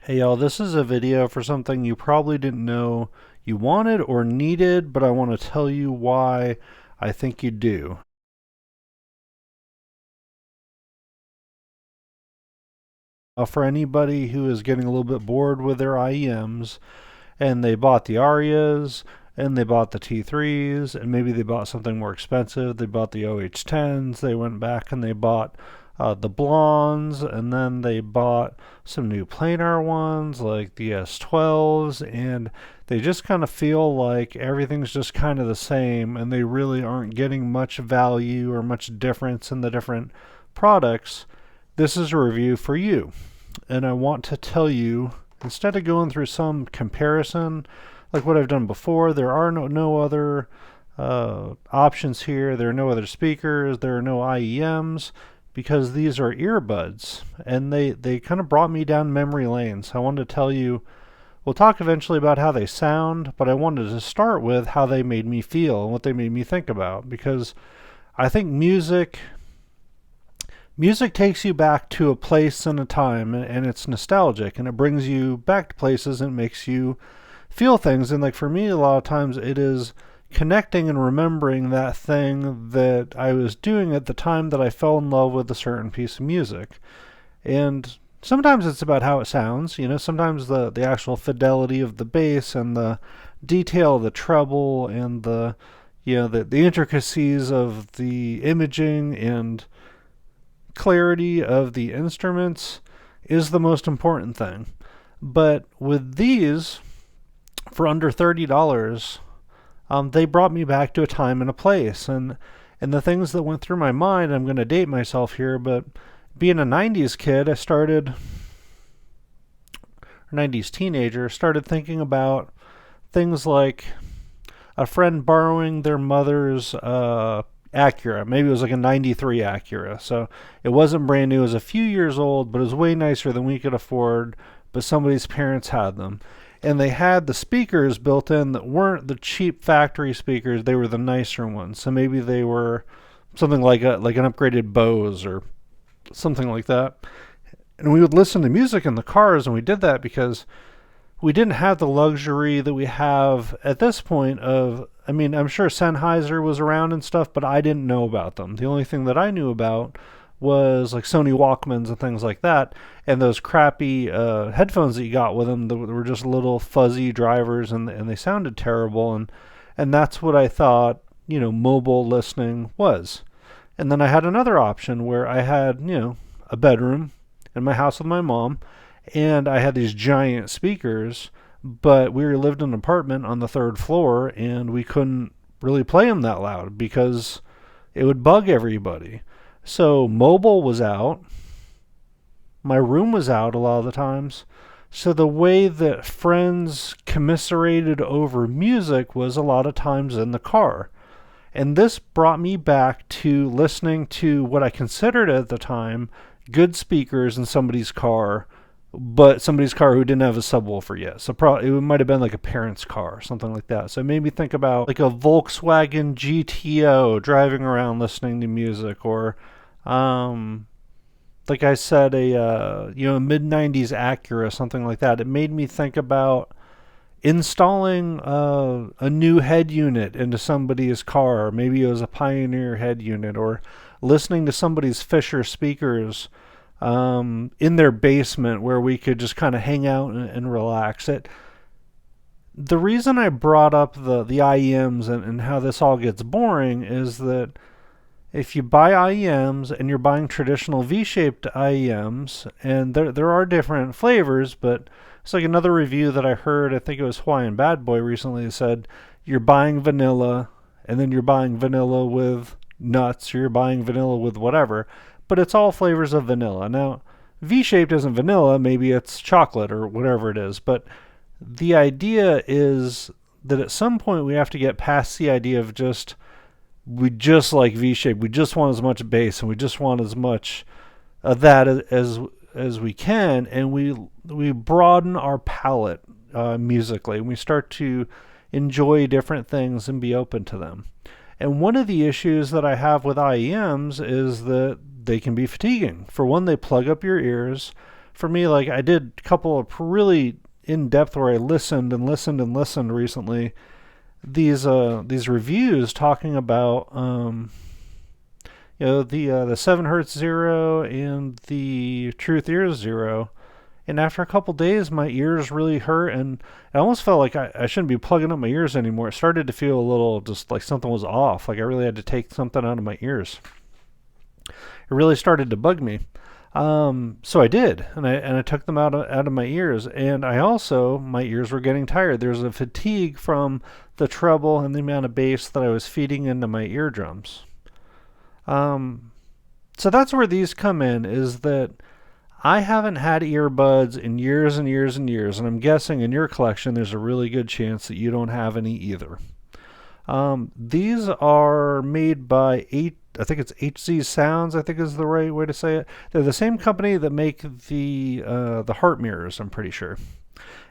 Hey y'all, this is a video for something you probably didn't know you wanted or needed, but I want to tell you why I think you do. For anybody who is getting a little bit bored with their IEMs, and they bought the Arias, and they bought the T3s, and maybe they bought something more expensive. They bought the OH10s, they went back and they bought the blondes, and then they bought some new planar ones like the S12s, and they just kind of feel like everything's just kind of the same, and they really aren't getting much value or much difference in the different products. This is a review for you, and I want to tell you, instead of going through some comparison like what I've done before, there are no other options here. There are no other speakers. There are no IEMs, because these are earbuds, and they kind of brought me down memory lane. So I wanted to tell you, we'll talk eventually about how they sound, but I wanted to start with how they made me feel and what they made me think about, because I think music takes you back to a place and a time, and it's nostalgic, and it brings you back to places and makes you feel things. And like for me, a lot of times it is connecting and remembering that thing that I was doing at the time that I fell in love with a certain piece of music. And sometimes it's about how it sounds, sometimes the actual fidelity of the bass and the detail of the treble and the intricacies of the imaging and clarity of the instruments is the most important thing. But with these, for under $30, they brought me back to a time and a place. And the things that went through my mind, I'm going to date myself here, but being a 90s kid, 90s teenager, started thinking about things like a friend borrowing their mother's Acura. Maybe it was like a 93 Acura. So it wasn't brand new. It was a few years old, but it was way nicer than we could afford. But somebody's parents had them. And they had the speakers built in that weren't the cheap factory speakers. They were the nicer ones. So maybe they were something like an upgraded Bose or something like that. And we would listen to music in the cars, and we did that because we didn't have the luxury that we have at this point of, I'm sure Sennheiser was around and stuff, but I didn't know about them. The only thing that I knew about was like Sony Walkmans and things like that, and those crappy headphones that you got with them that were just little fuzzy drivers, and they sounded terrible, and that's what I thought, mobile listening was. And then I had another option where I had, a bedroom in my house with my mom, and I had these giant speakers, but we lived in an apartment on the third floor, and we couldn't really play them that loud because it would bug everybody. So mobile was out. My room was out a lot of the times. So the way that friends commiserated over music was a lot of times in the car. And this brought me back to listening to what I considered at the time good speakers in somebody's car, but somebody's car who didn't have a subwoofer yet. So probably it might have been like a parent's car or something like that. So it made me think about like a Volkswagen GTO driving around listening to music, or like I said, a mid-90s Acura, something like that. It made me think about installing a new head unit into somebody's car. Maybe it was a Pioneer head unit, or listening to somebody's Fisher speakers in their basement where we could just kind of hang out and relax. The reason I brought up the IEMs and how this all gets boring is that if you buy IEMs and you're buying traditional V-shaped IEMs, and there are different flavors, but it's like another review that I heard, I think it was Hawaiian Bad Boy recently, that said you're buying vanilla, and then you're buying vanilla with nuts, or you're buying vanilla with whatever, but it's all flavors of vanilla. Now, V-shaped isn't vanilla, maybe it's chocolate or whatever it is, but the idea is that at some point we have to get past the idea of we just like V-shape. We just want as much bass, and we just want as much of that as we can, and we broaden our palette musically, and we start to enjoy different things and be open to them. And one of the issues that I have with IEMs is that they can be fatiguing. For one, they plug up your ears. for me, like I did a couple of really in depth where I listened and listened and listened recently. These reviews talking about the 7 Hertz Zero and the Truth Ears Zero. And after a couple days, my ears really hurt, and I almost felt like I shouldn't be plugging up my ears anymore. It started to feel a little just like something was off, like I really had to take something out of my ears. It really started to bug me. So I did, and I took them out of my ears, and I also my ears were getting tired. There's a fatigue from the treble and the amount of bass that I was feeding into my eardrums. Um, so that's where these come in. Is that I haven't had earbuds in years and years and years, and I'm guessing in your collection there's a really good chance that you don't have any either. These are made by I think it's HZSounds, I think is the right way to say it. They're the same company that make the heart mirrors, I'm pretty sure.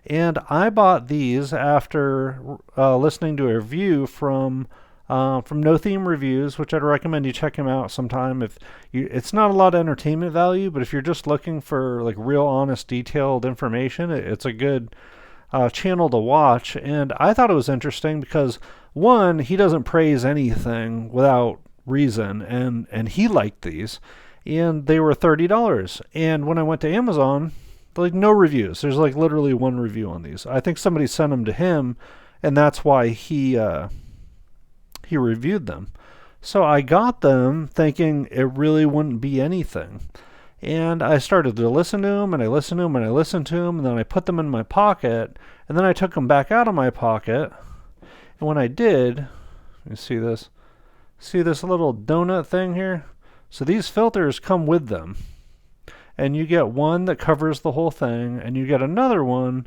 And I bought these after listening to a review from No Theme Reviews, which I'd recommend you check him out sometime. If you, it's not a lot of entertainment value, but if you're just looking for like real, honest, detailed information, it's a good channel to watch. And I thought it was interesting because one, he doesn't praise anything without reason, and he liked these, and they were $30. And when I went to Amazon, like no reviews. There's like literally one review on these. I think somebody sent them to him, and that's why he reviewed them. So I got them thinking it really wouldn't be anything. And I started to listen to them, and I listened to them, and I listened to them, and then I put them in my pocket, and then I took them back out of my pocket. And when I did, you see this? See this little donut thing here? So these filters come with them. And you get one that covers the whole thing, and you get another one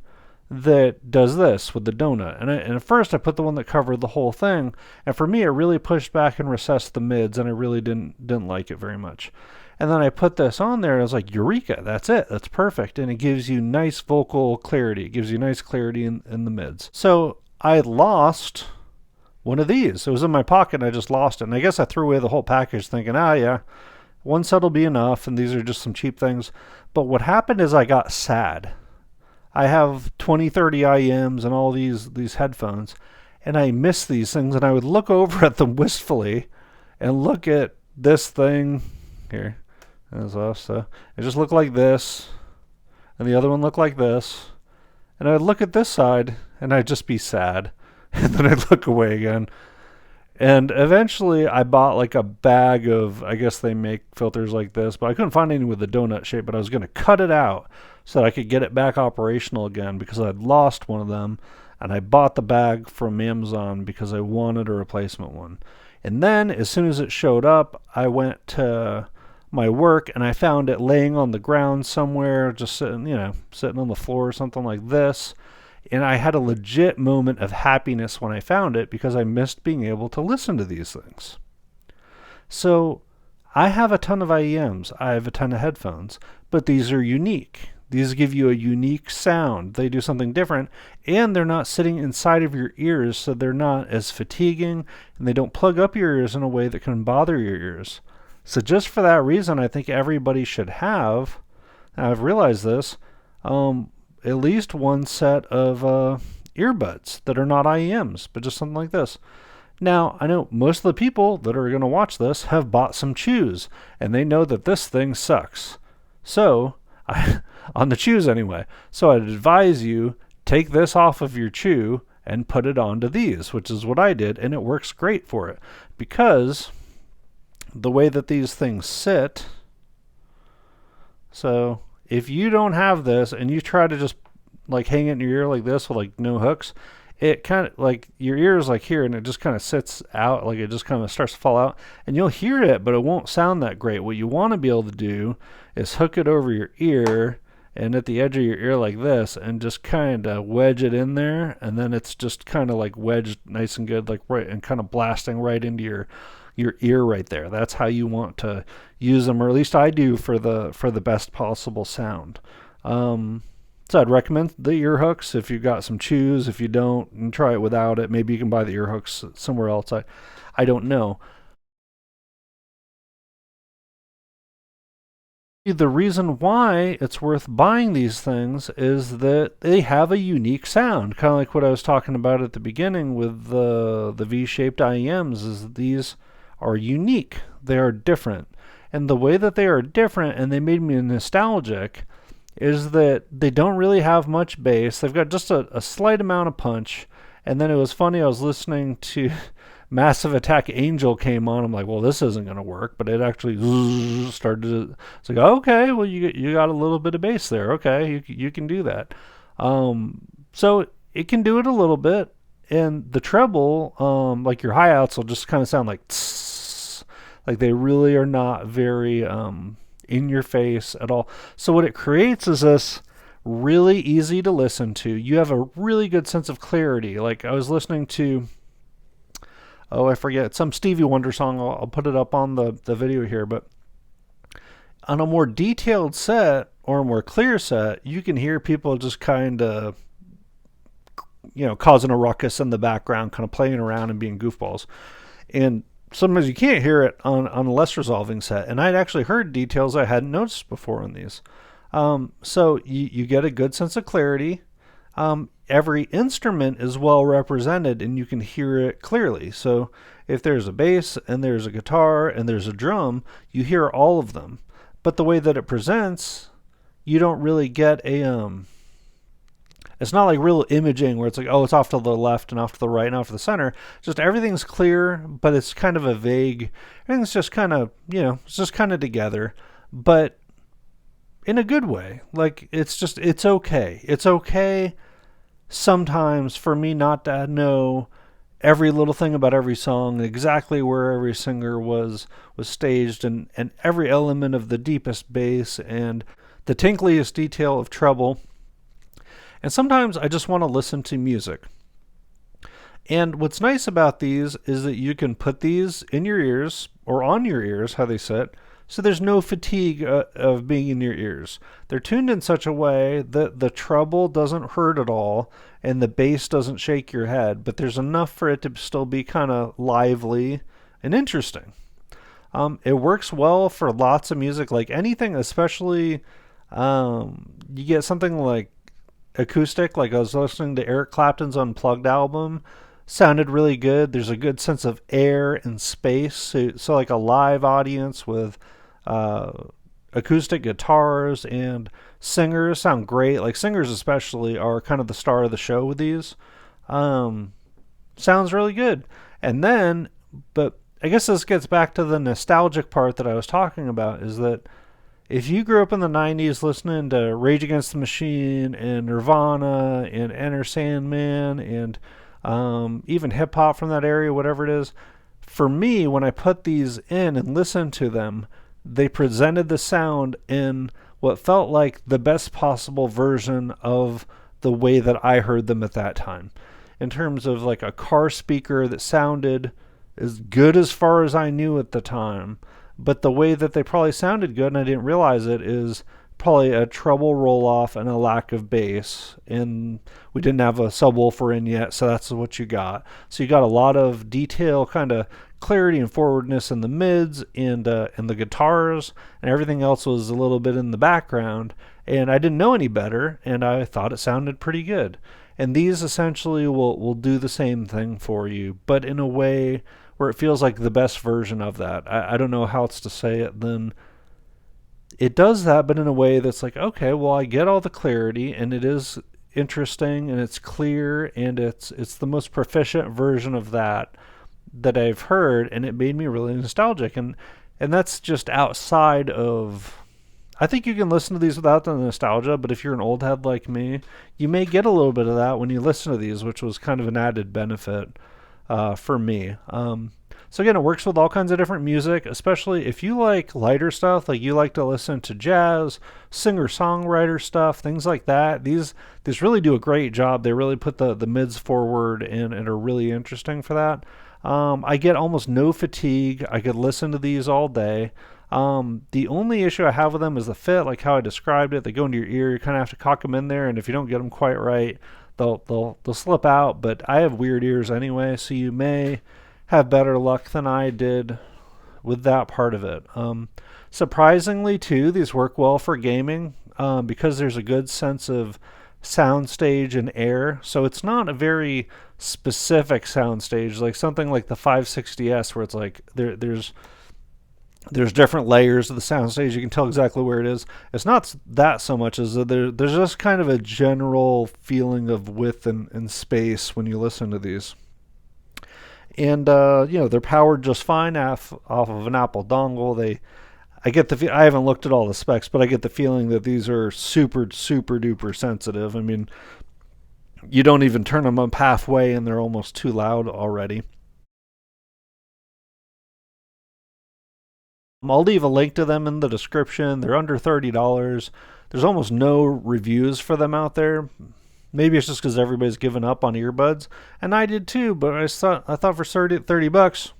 that does this with the donut. And at first I put the one that covered the whole thing, and for me it really pushed back and recessed the mids, and I really didn't like it very much. And then I put this on there, and I was like, Eureka, that's it, that's perfect. And it gives you nice vocal clarity. It gives you nice clarity in the mids. So I lost one of these. It was in my pocket, and I just lost it. And I guess I threw away the whole package thinking, yeah, one set will be enough, and these are just some cheap things. But what happened is I got sad. I have 2030 IEMs and all these headphones, and I miss these things, and I would look over at them wistfully and look at this thing here. That's off, so it just looked like this, and the other one looked like this, and I'd look at this side, and I'd just be sad, and then I'd look away again. And eventually I bought like a bag of, I guess they make filters like this, but I couldn't find any with the donut shape, but I was going to cut it out so that I could get it back operational again because I'd lost one of them, and I bought the bag from Amazon because I wanted a replacement one. And then as soon as it showed up, I went to my work and I found it laying on the ground somewhere, just sitting on the floor or something like this. And I had a legit moment of happiness when I found it because I missed being able to listen to these things. So I have a ton of IEMs. I have a ton of headphones, but these are unique. These give you a unique sound. They do something different, and they're not sitting inside of your ears, so they're not as fatiguing, and they don't plug up your ears in a way that can bother your ears. So just for that reason, I think everybody should have, and I've realized this, at least one set of earbuds that are not IEMs, but just something like this. Now, I know most of the people that are going to watch this have bought some chews, and they know that this thing sucks. So, on the chews anyway. So I'd advise you, take this off of your chew and put it onto these, which is what I did, and it works great for it. Because the way that these things sit, so if you don't have this and you try to just like hang it in your ear like this with like no hooks, it kind of like your ear is like here and it just kind of sits out, like it just kind of starts to fall out, and you'll hear it, but it won't sound that great. What you want to be able to do is hook it over your ear and at the edge of your ear like this and just kind of wedge it in there, and then it's just kind of like wedged nice and good, like right, and kind of blasting right into your ear right there. That's how you want to use them, or at least I do for the best possible sound. So I'd recommend the ear hooks if you've got some chews. If you don't, and try it without it. Maybe you can buy the ear hooks somewhere else. I don't know. The reason why it's worth buying these things is that they have a unique sound, kind of like what I was talking about at the beginning with the V-shaped IEMs. Is these are unique, they are different, and the way that they are different and they made me nostalgic is that they don't really have much bass. They've got just a slight amount of punch. And then it was funny, I was listening to Massive Attack Angel came on. I'm like, well, this isn't going to work. But it actually started to. It's like, oh, okay, well, you got a little bit of bass there. Okay, you can do that. So it can do it a little bit. And the treble, like your hi hats, will just kind of sound like tss, like they really are not very in your face at all. So what it creates is this really easy to listen to. You have a really good sense of clarity. Like I was listening to, oh, I forget, some Stevie Wonder song. I'll put it up on the video here. But on a more detailed set or a more clear set, you can hear people just kind of, causing a ruckus in the background, kind of playing around and being goofballs. And sometimes you can't hear it on a less resolving set. And I'd actually heard details I hadn't noticed before in these. So you get a good sense of clarity. Every instrument is well represented and you can hear it clearly. So if there's a bass and there's a guitar and there's a drum, you hear all of them. But the way that it presents, you don't really get it's not like real imaging where it's like, oh, it's off to the left and off to the right and off to the center. Just everything's clear, but it's kind of a vague, everything's just kind of, it's just kind of together, but in a good way. Like it's okay. It's okay sometimes for me not to know every little thing about every song, exactly where every singer was staged, and every element of the deepest bass and the tinkliest detail of treble. And sometimes I just want to listen to music. And what's nice about these is that you can put these in your ears or on your ears, how they sit, so there's no fatigue of being in your ears. They're tuned in such a way that the treble doesn't hurt at all and the bass doesn't shake your head, but there's enough for it to still be kind of lively and interesting. It works well for lots of music, like anything, especially you get something like acoustic, like I was listening to Eric Clapton's Unplugged album, sounded really good. There's a good sense of air and space. So like a live audience with acoustic guitars and singers sound great. Like singers especially are kind of the star of the show with these. Sounds really good. And then, but I guess this gets back to the nostalgic part that I was talking about, is that if you grew up in the 90s listening to Rage Against the Machine and Nirvana and Enter Sandman and even hip hop from that area, whatever it is, for me, when I put these in and listened to them, they presented the sound in what felt like the best possible version of the way that I heard them at that time. In terms of like a car speaker that sounded as good as far as I knew at the time, but the way that they probably sounded good, and I didn't realize it, is probably a treble roll-off and a lack of bass. And we didn't have a subwoofer in yet, so that's what you got. So you got a lot of detail, kind of clarity and forwardness in the mids and the guitars, and everything else was a little bit in the background. And I didn't know any better, and I thought it sounded pretty good. And these essentially will do the same thing for you, but in a way where it feels like the best version of that. I don't know how else to say it. Then it does that, but in a way that's like, okay, well, I get all the clarity, and it is interesting, and it's clear, and it's the most proficient version of that I've heard, and it made me really nostalgic. And that's just outside of. I think you can listen to these without the nostalgia, but if you're an old head like me, you may get a little bit of that when you listen to these, which was kind of an added benefit for me. So again, it works with all kinds of different music, especially if you like lighter stuff, like you like to listen to jazz, singer-songwriter stuff, things like that. These really do a great job. They really put the mids forward and are really interesting for that. I get almost no fatigue. I could listen to these all day. The only issue I have with them is the fit, like how I described it. They go into your ear. You kind of have to cock them in there, and if you don't get them quite right, they'll slip out. But I have weird ears anyway, so you may have better luck than I did with that part of it. Surprisingly, too, these work well for gaming because there's a good sense of soundstage and air. So it's not a very specific soundstage like something like the 560S, where it's like there's different layers of the soundstage. You can tell exactly where it is. It's not that so much as that there's just kind of a general feeling of width and space when you listen to these. And they're powered just fine off of an Apple dongle. I haven't looked at all the specs, but I get the feeling that these are super super duper sensitive. I mean, you don't even turn them up halfway and they're almost too loud already. I'll leave a link to them in the description. They're under $30. There's almost no reviews for them out there. Maybe it's just because everybody's given up on earbuds, and I did too. But I thought for 30 bucks,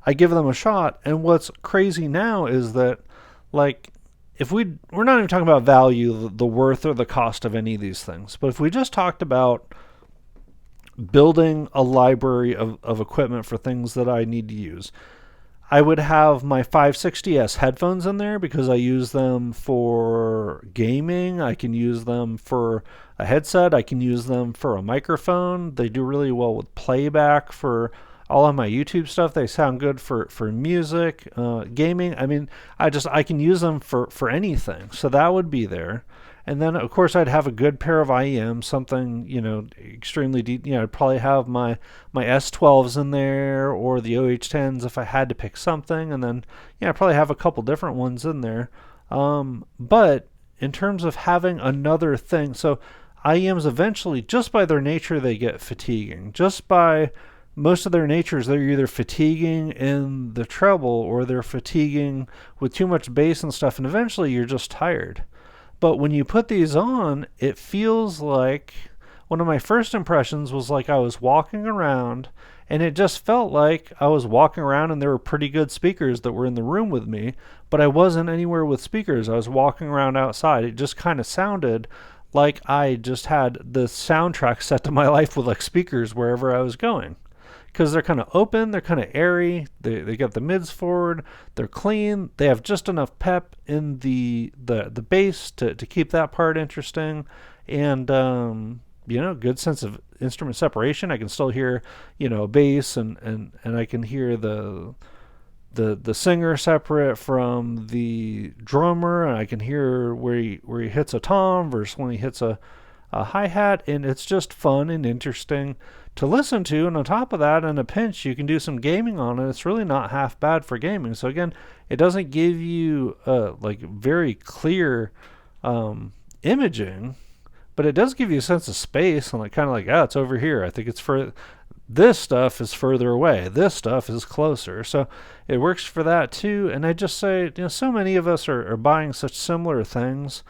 I give them a shot. And what's crazy now is that, like, if we're not even talking about value, the worth or the cost of any of these things, but if we just talked about building a library of equipment for things that I need to use, I would have my 560S headphones in there because I use them for gaming. I can use them for a headset. I can use them for a microphone. They do really well with playback for all of my YouTube stuff. They sound good for music, gaming. I mean, I can use them for anything. So that would be there. And then, of course, I'd have a good pair of IEMs, something, extremely deep. I'd probably have my S12s in there or the OH10s if I had to pick something. And then, I'd probably have a couple different ones in there. But in terms of having another thing, so IEMs eventually, just by their nature, they get fatiguing. Just by most of their natures, they're either fatiguing in the treble or they're fatiguing with too much bass and stuff. And eventually you're just tired. But when you put these on, it feels like one of my first impressions was like I was walking around, and it just felt like I was walking around and there were pretty good speakers that were in the room with me, but I wasn't anywhere with speakers. I was walking around outside. It just kind of sounded like I just had the soundtrack set to my life with like speakers wherever I was going. Because they're kind of open, they're kind of airy, they got the mids forward, they're clean, they have just enough pep in the bass to keep that part interesting, and good sense of instrument separation. I can still hear bass and I can hear the singer separate from the drummer, and I can hear where he hits a tom versus when he hits a hi-hat, and it's just fun and interesting to listen to. And on top of that, in a pinch, you can do some gaming on it. It's really not half bad for gaming. So again, it doesn't give you like very clear imaging, but it does give you a sense of space and like kind of like, it's over here. I think it's for this stuff is further away. This stuff is closer. So it works for that too. And I just say, so many of us are buying such similar things.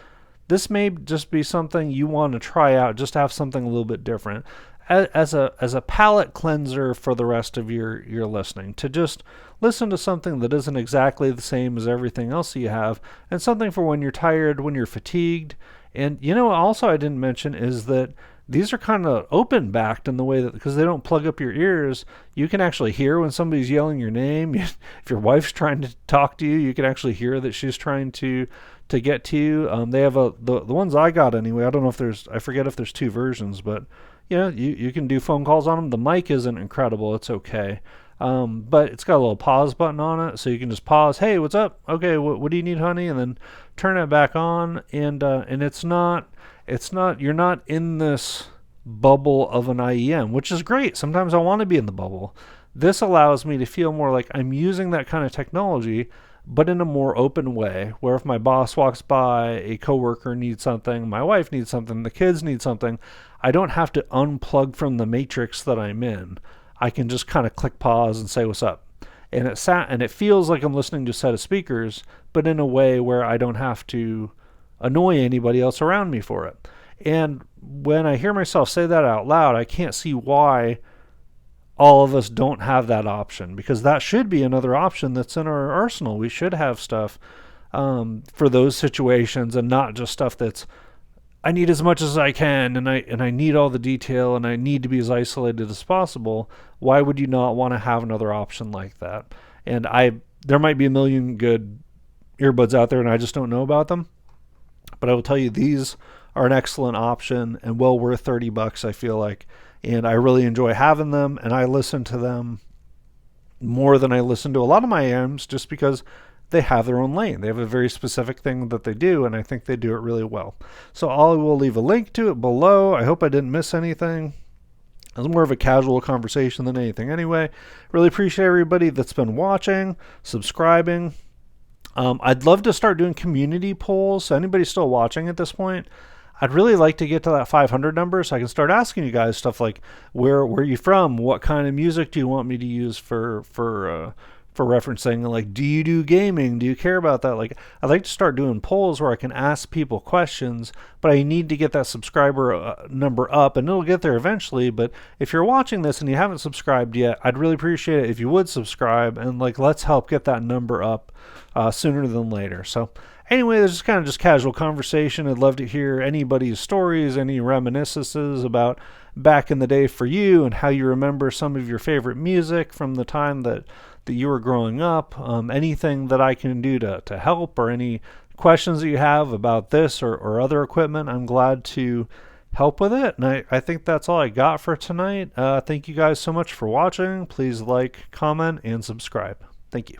This may just be something you want to try out, just to have something a little bit different. As a palate cleanser for the rest of your listening, to just listen to something that isn't exactly the same as everything else you have, and something for when you're tired, when you're fatigued. And also I didn't mention is that these are kind of open backed in the way that, because they don't plug up your ears, you can actually hear when somebody's yelling your name. If your wife's trying to talk to you, you can actually hear that she's trying to get to you. They have the ones I got anyway. I don't know if I forget if there's two versions, but you can do phone calls on them. The mic isn't incredible. It's okay. But it's got a little pause button on it, so you can just pause. Hey, what's up? Okay, what do you need, honey? And then turn it back on. And it's not. You're not in this bubble of an IEM, which is great. Sometimes I want to be in the bubble. This allows me to feel more like I'm using that kind of technology, but in a more open way, where if my boss walks by, a coworker needs something, my wife needs something, the kids need something, I don't have to unplug from the matrix that I'm in. I can just kind of click pause and say what's up. And it feels like I'm listening to a set of speakers, but in a way where I don't have to annoy anybody else around me for it. And when I hear myself say that out loud, I can't see why all of us don't have that option, because that should be another option that's in our arsenal. We should have stuff for those situations, and not just stuff that's I need as much as I can, and I need all the detail, and I need to be as isolated as possible. Why would you not want to have another option like that? And I there might be a million good earbuds out there and I just don't know about them. But I will tell you, these are an excellent option and well worth $30, I feel like. And I really enjoy having them, and I listen to them more than I listen to a lot of my AMs just because they have their own lane. They have a very specific thing that they do, and I think they do it really well. So I will leave a link to it below. I hope I didn't miss anything. It was more of a casual conversation than anything anyway. Really appreciate everybody that's been watching, subscribing. I'd love to start doing community polls. So anybody still watching at this point, I'd really like to get to that 500 number so I can start asking you guys stuff like where are you from? What kind of music do you want me to use for referencing? Like, do you do gaming? Do you care about that? Like, I'd like to start doing polls where I can ask people questions, but I need to get that subscriber number up, and it'll get there eventually. But if you're watching this and you haven't subscribed yet, I'd really appreciate it if you would subscribe, and like, let's help get that number up sooner than later. So anyway, this is kind of just casual conversation. I'd love to hear anybody's stories, any reminiscences about back in the day for you and how you remember some of your favorite music from the time that you were growing up. Anything that I can do to help, or any questions that you have about this or other equipment, I'm glad to help with it. And I think that's all I got for tonight. Thank you guys so much for watching. Please like, comment, and subscribe. Thank you.